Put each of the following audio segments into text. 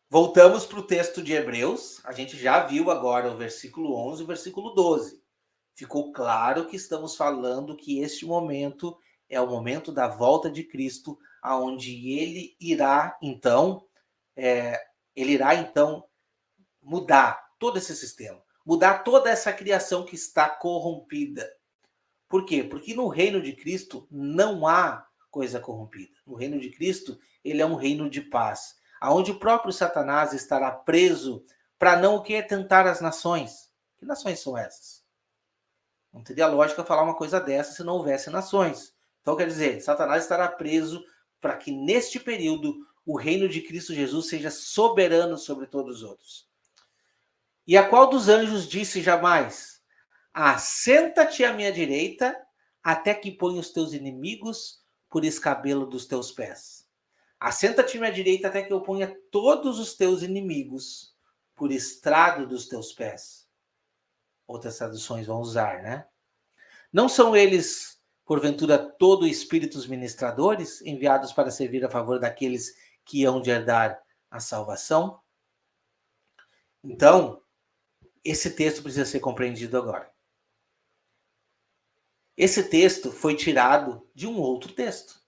Voltamos para o texto de Hebreus. A gente já viu agora o versículo 11 e o versículo 12. Ficou claro que estamos falando que este momento é o momento da volta de Cristo, aonde ele irá então mudar todo esse sistema, mudar toda essa criação que está corrompida. Por quê? Porque no reino de Cristo não há coisa corrompida. No reino de Cristo, ele é um reino de paz, aonde o próprio Satanás estará preso para não o que? Tentar as nações. Que nações são essas? Não teria lógica falar uma coisa dessa se não houvesse nações. Então, quer dizer, Satanás estará preso para que neste período o reino de Cristo Jesus seja soberano sobre todos os outros. E a qual dos anjos disse jamais: assenta-te à minha direita, até que ponha os teus inimigos por escabelo dos teus pés. Assenta-te à minha direita, até que eu ponha todos os teus inimigos por estrado dos teus pés. Outras traduções vão usar, né? Não são eles, porventura, todos espíritos ministradores, enviados para servir a favor daqueles que hão de herdar a salvação? Então, esse texto precisa ser compreendido agora. Esse texto foi tirado de um outro texto.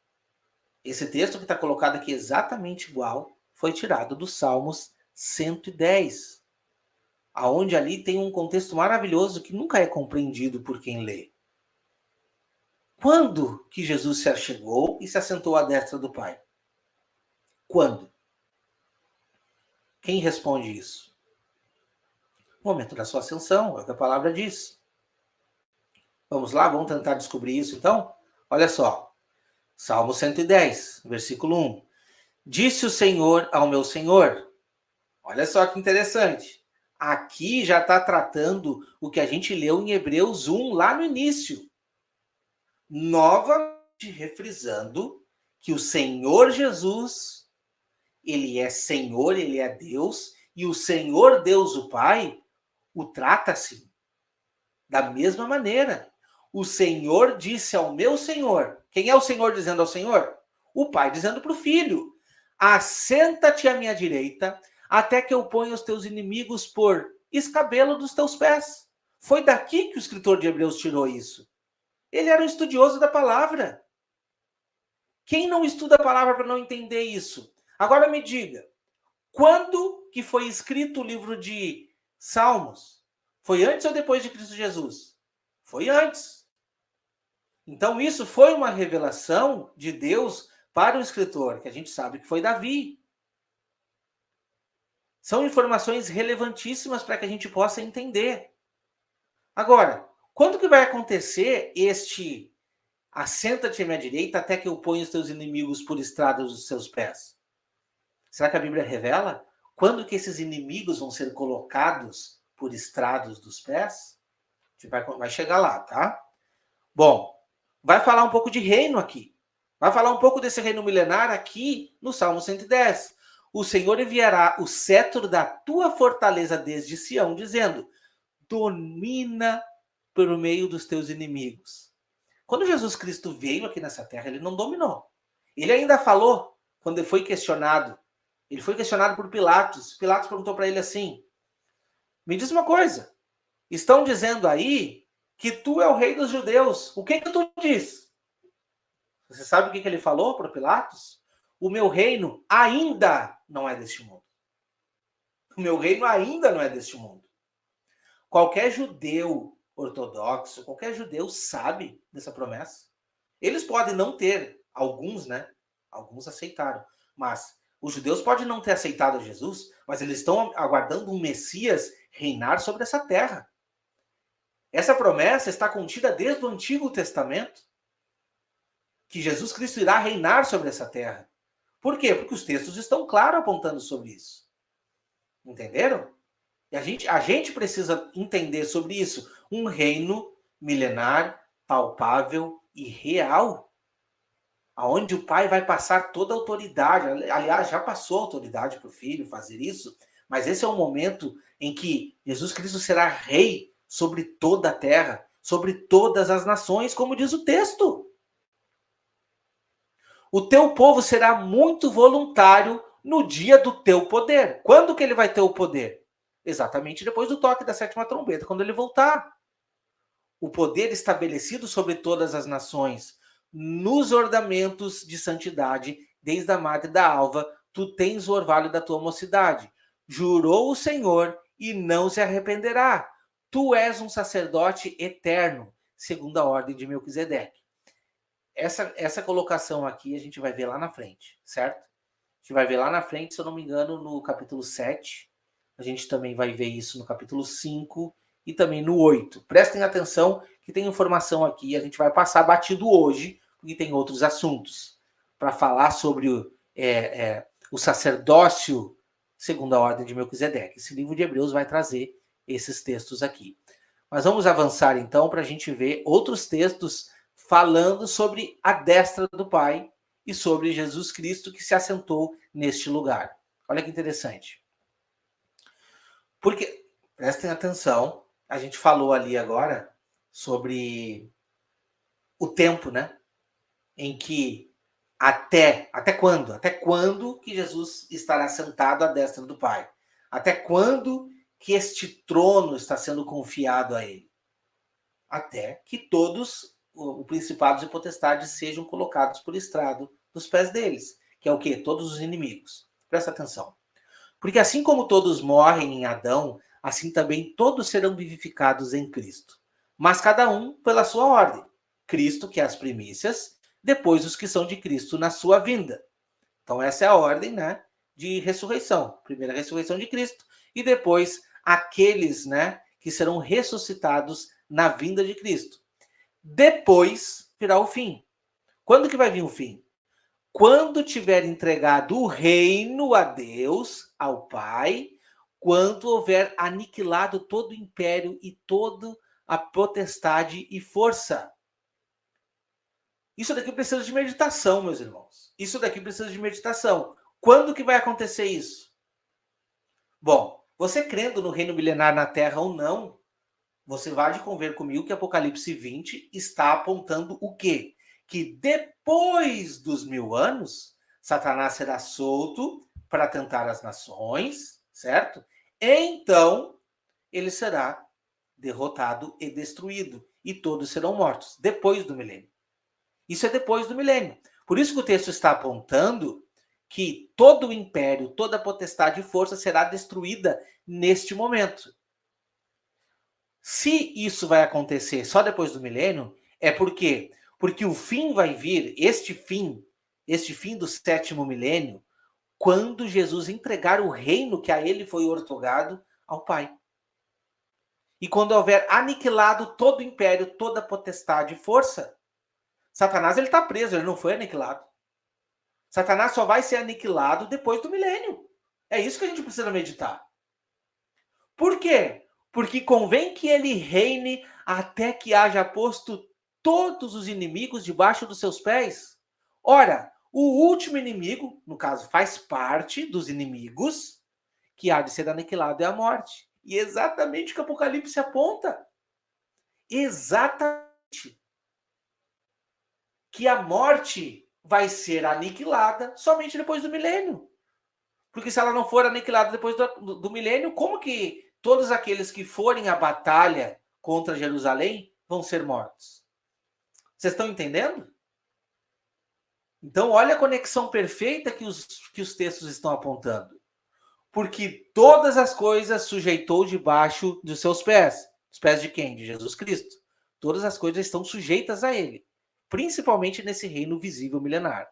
Esse texto que está colocado aqui exatamente igual foi tirado dos Salmos 110, aonde ali tem um contexto maravilhoso que nunca é compreendido por quem lê. Quando que Jesus se achegou e se assentou à destra do Pai? Quando? Quem responde isso? No momento da sua ascensão, é o que a palavra diz. Vamos lá, vamos tentar descobrir isso então? Olha só, Salmo 110, versículo 1. Disse o Senhor ao meu Senhor. Olha só que interessante. Aqui já está tratando o que a gente leu em Hebreus 1, lá no início. Novamente refrisando que o Senhor Jesus, ele é Senhor, ele é Deus, e o Senhor Deus, o Pai, o trata assim. Da mesma maneira. O Senhor disse ao meu Senhor. Quem é o Senhor dizendo ao Senhor? O Pai dizendo para o Filho. Assenta-te à minha direita, até que eu ponha os teus inimigos por escabelo dos teus pés. Foi daqui que o escritor de Hebreus tirou isso. Ele era um estudioso da palavra. Quem não estuda a palavra para não entender isso? Agora me diga, quando que foi escrito o livro de Salmos? Foi antes ou depois de Cristo Jesus? Foi antes. Então isso foi uma revelação de Deus para o escritor, que a gente sabe que foi Davi. São informações relevantíssimas para que a gente possa entender. Agora, quando que vai acontecer este assenta-te à minha direita até que eu ponha os teus inimigos por estradas dos seus pés? Será que a Bíblia revela quando que esses inimigos vão ser colocados por estrados dos pés? A gente vai chegar lá, tá? Bom, vai falar um pouco de reino aqui. Vai falar um pouco desse reino milenar aqui no Salmo 110. O Senhor enviará o cetro da tua fortaleza desde Sião, dizendo: domina por meio dos teus inimigos. Quando Jesus Cristo veio aqui nessa terra, ele não dominou. Ele ainda falou, quando ele foi questionado. Ele foi questionado por Pilatos. Pilatos perguntou para ele assim: me diz uma coisa, estão dizendo aí que tu é o rei dos judeus. O que tu diz? Você sabe o que ele falou para Pilatos? O meu reino ainda não é deste mundo. O meu reino ainda não é deste mundo. Qualquer judeu ortodoxo, qualquer judeu sabe dessa promessa. Eles podem não ter, alguns, né? Alguns aceitaram. Mas os judeus podem não ter aceitado Jesus, mas eles estão aguardando um Messias reinar sobre essa terra. Essa promessa está contida desde o Antigo Testamento, que Jesus Cristo irá reinar sobre essa terra. Por quê? Porque os textos estão claros apontando sobre isso. Entenderam? E a gente precisa entender sobre isso. Um reino milenar, palpável e real, aonde o Pai vai passar toda a autoridade. Aliás, já passou a autoridade para o Filho fazer isso, mas esse é o momento em que Jesus Cristo será rei sobre toda a terra, sobre todas as nações, como diz o texto. O teu povo será muito voluntário no dia do teu poder. Quando que ele vai ter o poder? Exatamente depois do toque da sétima trombeta, quando ele voltar. O poder estabelecido sobre todas as nações, nos ornamentos de santidade, desde a madre da alva, tu tens o orvalho da tua mocidade. Jurou o Senhor e não se arrependerá. Tu és um sacerdote eterno, segundo a ordem de Melquisedeque. Essa colocação aqui a gente vai ver lá na frente, certo? A gente vai ver lá na frente, se eu não me engano, no capítulo 7. A gente também vai ver isso no capítulo 5 e também no 8. Prestem atenção que tem informação aqui, a gente vai passar batido hoje, porque tem outros assuntos para falar sobre o sacerdócio segundo a ordem de Melquisedeque. Esse livro de Hebreus vai trazer esses textos aqui. Mas vamos avançar então para a gente ver outros textos falando sobre a destra do Pai e sobre Jesus Cristo que se assentou neste lugar. Olha que interessante. Porque, prestem atenção, a gente falou ali agora sobre o tempo, né? Em que até quando? Até quando que Jesus estará sentado à destra do Pai? Até quando que este trono está sendo confiado a ele? Até que todos os principados e potestades sejam colocados por estrado dos pés deles, que é o quê? Todos os inimigos. Presta atenção. Porque assim como todos morrem em Adão, assim também todos serão vivificados em Cristo. Mas cada um pela sua ordem. Cristo, que é as primícias, depois os que são de Cristo na sua vinda. Então essa é a ordem, né, de ressurreição. Primeiro a ressurreição de Cristo e depois aqueles, né, que serão ressuscitados na vinda de Cristo. Depois virá o fim. Quando que vai vir o fim? Quando tiver entregado o reino a Deus, ao Pai, quando houver aniquilado todo o império e toda a potestade e força. Isso daqui precisa de meditação, meus irmãos. Isso daqui precisa de meditação. Quando que vai acontecer isso? Bom, você crendo no reino milenar na Terra ou não, você vai de conver comigo que Apocalipse 20 está apontando o quê? Que depois dos 1000 anos, Satanás será solto para tentar as nações, certo? Então, ele será derrotado e destruído, e todos serão mortos, depois do milênio. Isso é depois do milênio. Por isso que o texto está apontando que todo o império, toda a potestade e força será destruída neste momento. Se isso vai acontecer só depois do milênio, é porque o fim vai vir, este fim do 7º milênio, quando Jesus entregar o reino que a ele foi outorgado ao Pai. E quando houver aniquilado todo o império, toda a potestade e força, Satanás ele está preso, ele não foi aniquilado. Satanás só vai ser aniquilado depois do milênio. É isso que a gente precisa meditar. Por quê? Porque convém que ele reine até que haja posto todos os inimigos debaixo dos seus pés. Ora, o último inimigo, no caso, faz parte dos inimigos que há de ser aniquilado é a morte. E exatamente o que o Apocalipse aponta. Exatamente. Que a morte vai ser aniquilada somente depois do milênio. Porque se ela não for aniquilada depois do milênio, como que todos aqueles que forem à batalha contra Jerusalém vão ser mortos? Vocês estão entendendo? Então, olha a conexão perfeita que os textos estão apontando. Porque todas as coisas sujeitou debaixo dos seus pés. Os pés de quem? De Jesus Cristo. Todas as coisas estão sujeitas a ele. Principalmente nesse reino visível milenar.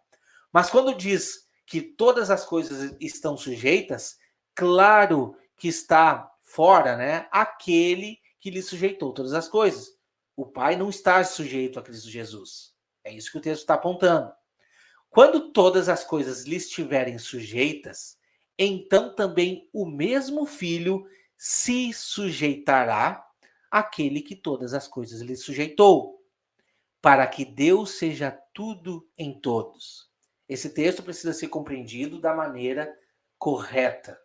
Mas quando diz que todas as coisas estão sujeitas, claro que está fora, né, aquele que lhe sujeitou todas as coisas. O Pai não está sujeito a Cristo Jesus. É isso que o texto está apontando. Quando todas as coisas lhe estiverem sujeitas, então também o mesmo Filho se sujeitará àquele que todas as coisas lhe sujeitou, para que Deus seja tudo em todos. Esse texto precisa ser compreendido da maneira correta,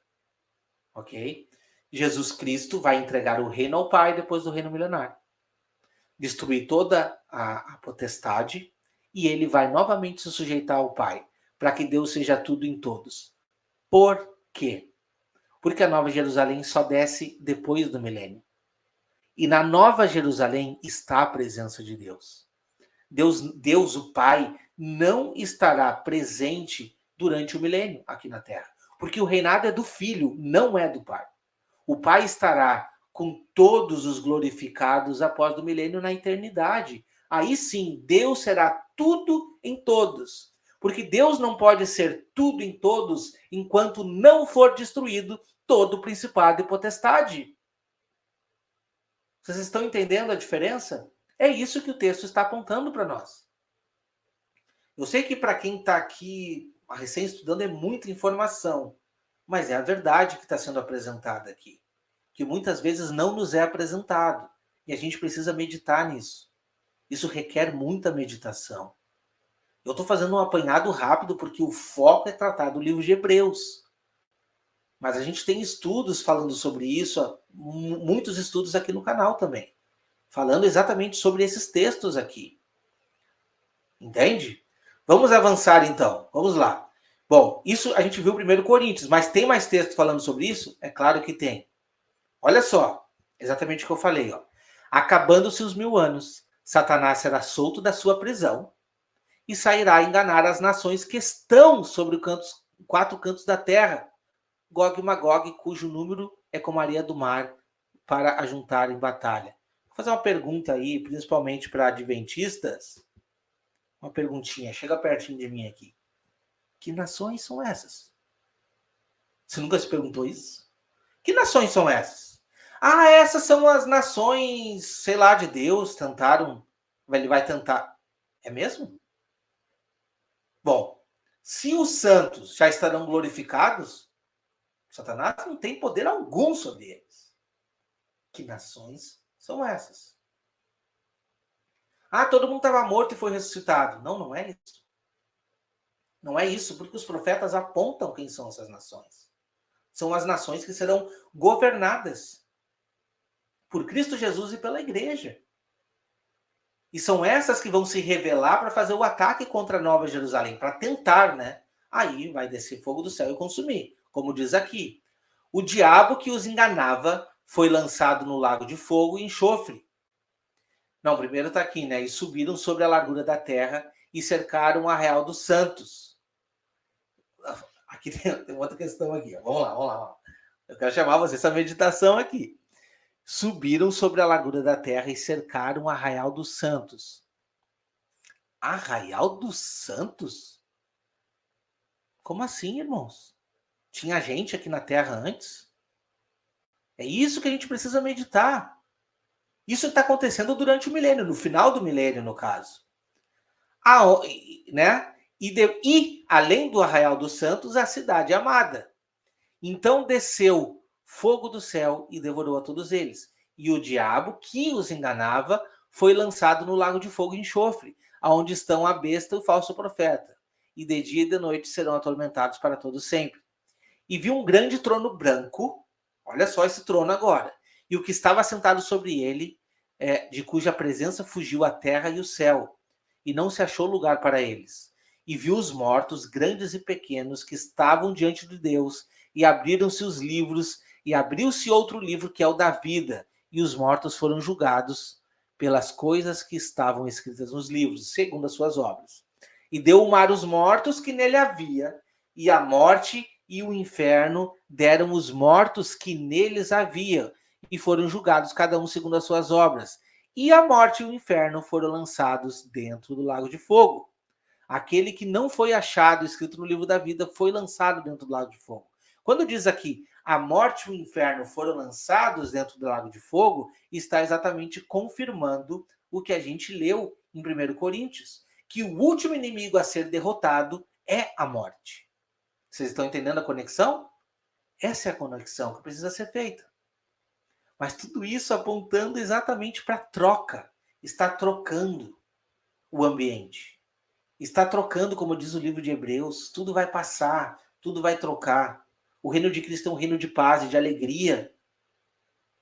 ok? Jesus Cristo vai entregar o reino ao Pai depois do reino milenar, destruir toda a potestade, e ele vai novamente se sujeitar ao Pai, para que Deus seja tudo em todos. Por quê? Porque a Nova Jerusalém só desce depois do milênio. E na Nova Jerusalém está a presença de Deus. Deus, o Pai, não estará presente durante o milênio aqui na Terra. Porque o reinado é do Filho, não é do Pai. O Pai estará com todos os glorificados após o milênio na eternidade. Aí sim, Deus será tudo em todos. Porque Deus não pode ser tudo em todos enquanto não for destruído todo o principado e potestade. Vocês estão entendendo a diferença? É isso que o texto está apontando para nós. Eu sei que para quem está aqui recém-estudando é muita informação, mas é a verdade que está sendo apresentada aqui, que muitas vezes não nos é apresentado, e a gente precisa meditar nisso. Isso requer muita meditação. Eu estou fazendo um apanhado rápido porque o foco é tratar do livro de Hebreus. Mas a gente tem estudos falando sobre isso, muitos estudos aqui no canal também, falando exatamente sobre esses textos aqui. Entende? Vamos avançar então, vamos lá. Bom, isso a gente viu 1 Coríntios, mas tem mais texto falando sobre isso? É claro que tem. Olha só, exatamente o que eu falei. Ó. Acabando-se os 1000 anos, Satanás será solto da sua prisão e sairá a enganar as nações que estão sobre os 4 cantos da terra, Gog e Magog, cujo número é como a areia do mar, para ajuntar em batalha. Vou fazer uma pergunta aí, principalmente para adventistas. Uma perguntinha, chega pertinho de mim aqui. Que nações são essas? Você nunca se perguntou isso? Que nações são essas? Ah, essas são as nações, sei lá, de Deus, tentaram. Ele vai tentar. É mesmo? Bom, se os santos já estarão glorificados, Satanás não tem poder algum sobre eles. Que nações são essas? Ah, todo mundo estava morto e foi ressuscitado. Não, não é isso. Não é isso, porque os profetas apontam quem são essas nações. São as nações que serão governadas por Cristo Jesus e pela igreja. E são essas que vão se revelar para fazer o ataque contra a Nova Jerusalém, para tentar, né? Aí vai descer fogo do céu e consumir, como diz aqui. O diabo que os enganava foi lançado no lago de fogo e enxofre. Não, primeiro está aqui, né? E subiram sobre a largura da terra e cercaram o arraial dos santos. Aqui tem outra questão aqui. Ó. Vamos lá. Eu quero chamar você essa meditação aqui. Subiram sobre a largura da terra e cercaram o arraial dos santos. Arraial dos santos? Como assim, irmãos? Tinha gente aqui na terra antes? É isso que a gente precisa meditar. Isso está acontecendo durante o milênio, no final do milênio, no caso. Né? E além do arraial dos santos, a cidade amada. Então desceu fogo do céu e devorou a todos eles. E o diabo que os enganava foi lançado no lago de fogo e enxofre, aonde estão a besta e o falso profeta. E de dia e de noite serão atormentados para todo sempre. E viu um grande trono branco, olha só esse trono agora, e o que estava sentado sobre ele, de cuja presença fugiu a terra e o céu, e não se achou lugar para eles. E viu os mortos, grandes e pequenos, que estavam diante de Deus, e abriram-se os livros, e abriu-se outro livro que é o da vida, e os mortos foram julgados pelas coisas que estavam escritas nos livros, segundo as suas obras. E deu o mar os mortos que nele havia, e a morte e o inferno deram os mortos que neles havia, e foram julgados cada um segundo as suas obras. E a morte e o inferno foram lançados dentro do lago de fogo. Aquele que não foi achado escrito no livro da vida foi lançado dentro do lago de fogo. Quando diz aqui, a morte e o inferno foram lançados dentro do lago de fogo, está exatamente confirmando o que a gente leu em 1 Coríntios, que o último inimigo a ser derrotado é a morte. Vocês estão entendendo a conexão? Essa é a conexão que precisa ser feita. Mas tudo isso apontando exatamente para a troca. Está trocando o ambiente. Está trocando, como diz o livro de Hebreus, tudo vai passar, tudo vai trocar. O reino de Cristo é um reino de paz e de alegria.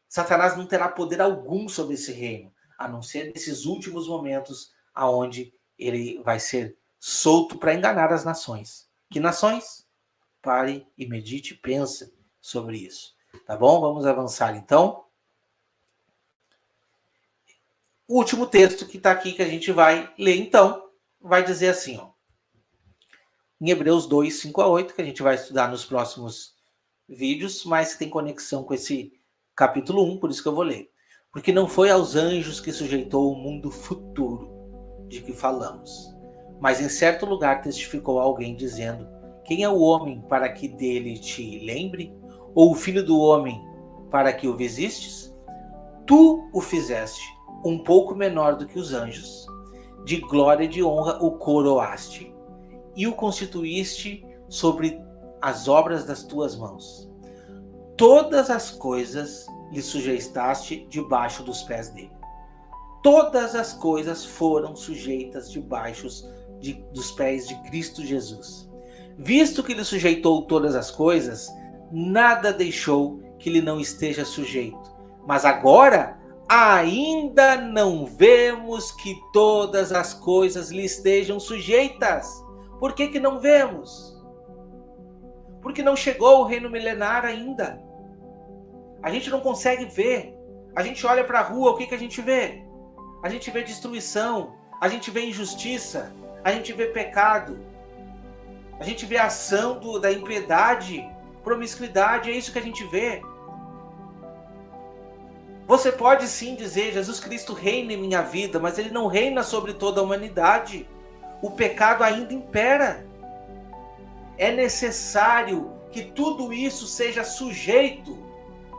Satanás não terá poder algum sobre esse reino, a não ser nesses últimos momentos aonde ele vai ser solto para enganar as nações. Que nações? pare e medite, pense sobre isso. Tá bom? Vamos avançar então. O último texto que está aqui que a gente vai ler então, vai dizer assim, ó, em Hebreus 2, 5 a 8, que a gente vai estudar nos próximos vídeos, mas tem conexão com esse capítulo 1, por isso que eu vou ler. Porque não foi aos anjos que sujeitou o mundo futuro de que falamos, mas em certo lugar testificou alguém dizendo: quem é o homem para que dele te lembre? Ou o filho do homem para que o visistes? Tu o fizeste um pouco menor do que os anjos, de glória e de honra o coroaste, e o constituíste sobre as obras das tuas mãos. Todas as coisas lhe sujeitaste debaixo dos pés dele. Todas as coisas foram sujeitas debaixo dos pés de Cristo Jesus. Visto que lhe sujeitou todas as coisas, nada deixou que lhe não esteja sujeito. Mas agora ainda não vemos que todas as coisas lhe estejam sujeitas. Por que não vemos? Porque não chegou o reino milenar ainda. A gente não consegue ver. A gente olha para a rua, o que a gente vê? A gente vê destruição, a gente vê injustiça, a gente vê pecado, a gente vê a ação da impiedade, promiscuidade, é isso que a gente vê. Você pode sim dizer, Jesus Cristo reina em minha vida, mas ele não reina sobre toda a humanidade. O pecado ainda impera. É necessário que tudo isso seja sujeito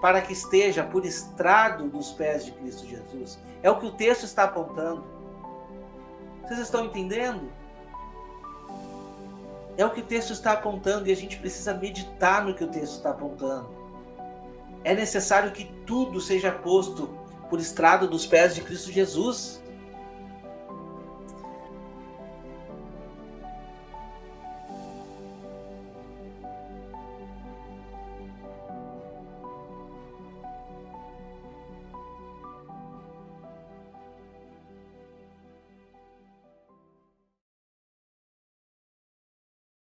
para que esteja por estrado dos pés de Cristo Jesus. É o que o texto está apontando. Vocês estão entendendo? É o que o texto está apontando e a gente precisa meditar no que o texto está apontando. É necessário que tudo seja posto por estrado dos pés de Cristo Jesus.